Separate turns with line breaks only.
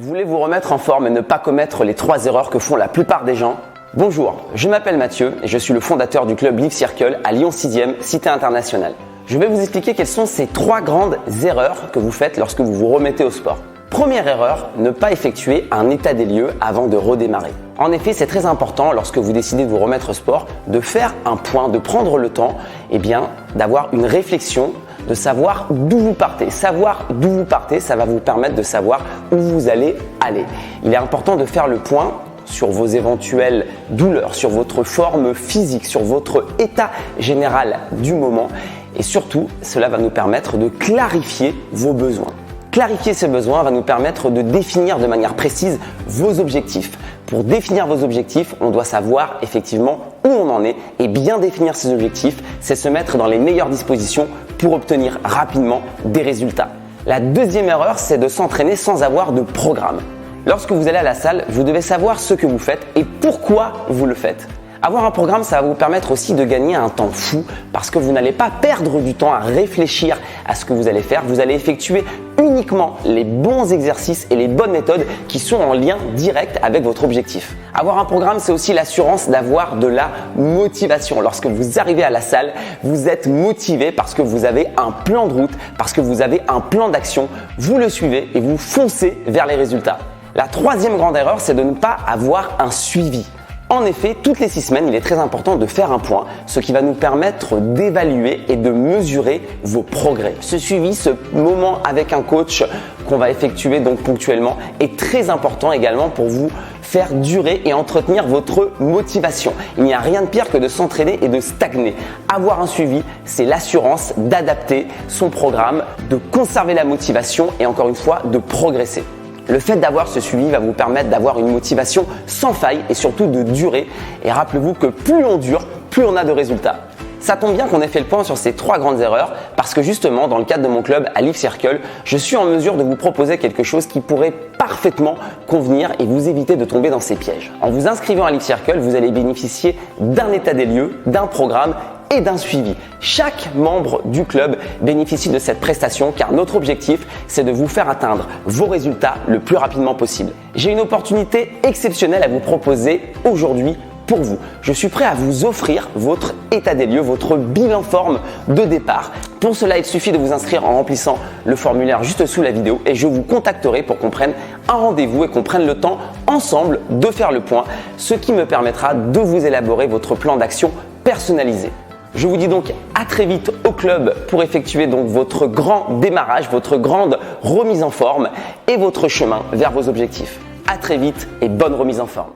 Vous voulez vous remettre en forme et ne pas commettre les 3 erreurs que font la plupart des gens? Bonjour, je m'appelle Mathieu et je suis le fondateur du club Live Circle à Lyon 6e, Cité Internationale. Je vais vous expliquer quelles sont ces 3 grandes erreurs que vous faites lorsque vous vous remettez au sport. Première erreur, ne pas effectuer un état des lieux avant de redémarrer. En effet, c'est très important lorsque vous décidez de vous remettre au sport de faire un point, de prendre le temps d'avoir une réflexion, de savoir d'où vous partez. Savoir d'où vous partez, ça va vous permettre de savoir où vous allez aller. Il est important de faire le point sur vos éventuelles douleurs, sur votre forme physique, sur votre état général du moment et surtout, cela va nous permettre de clarifier vos besoins. Clarifier ces besoins va nous permettre de définir de manière précise vos objectifs. Pour définir vos objectifs, on doit savoir effectivement où on en est et bien définir ces objectifs, c'est se mettre dans les meilleures dispositions pour obtenir rapidement des résultats. La deuxième erreur, c'est de s'entraîner sans avoir de programme. Lorsque vous allez à la salle, vous devez savoir ce que vous faites et pourquoi vous le faites. Avoir un programme, ça va vous permettre aussi de gagner un temps fou parce que vous n'allez pas perdre du temps à réfléchir à ce que vous allez faire. Vous allez effectuer uniquement les bons exercices et les bonnes méthodes qui sont en lien direct avec votre objectif. Avoir un programme, c'est aussi l'assurance d'avoir de la motivation. Lorsque vous arrivez à la salle, vous êtes motivé parce que vous avez un plan de route, parce que vous avez un plan d'action. Vous le suivez et vous foncez vers les résultats. La troisième grande erreur, c'est de ne pas avoir un suivi. En effet, toutes les 6 semaines, il est très important de faire un point, ce qui va nous permettre d'évaluer et de mesurer vos progrès. Ce suivi, ce moment avec un coach qu'on va effectuer donc ponctuellement est très important également pour vous faire durer et entretenir votre motivation. Il n'y a rien de pire que de s'entraîner et de stagner. Avoir un suivi, c'est l'assurance d'adapter son programme, de conserver la motivation et encore une fois, de progresser. Le fait d'avoir ce suivi va vous permettre d'avoir une motivation sans faille et surtout de durer. Et rappelez-vous que plus on dure, plus on a de résultats. Ça tombe bien qu'on ait fait le point sur ces 3 grandes erreurs parce que justement, dans le cadre de mon club à Live Circle, je suis en mesure de vous proposer quelque chose qui pourrait parfaitement convenir et vous éviter de tomber dans ces pièges. En vous inscrivant à Live Circle, vous allez bénéficier d'un état des lieux, d'un programme et d'un suivi. Chaque membre du club bénéficie de cette prestation car notre objectif, c'est de vous faire atteindre vos résultats le plus rapidement possible. J'ai une opportunité exceptionnelle à vous proposer aujourd'hui pour vous. Je suis prêt à vous offrir votre état des lieux, votre bilan forme de départ. Pour cela, il suffit de vous inscrire en remplissant le formulaire juste sous la vidéo et je vous contacterai pour qu'on prenne un rendez-vous et qu'on prenne le temps ensemble de faire le point, ce qui me permettra de vous élaborer votre plan d'action personnalisé. Je vous dis donc à très vite au club pour effectuer donc votre grand démarrage, votre grande remise en forme et votre chemin vers vos objectifs. À très vite et bonne remise en forme.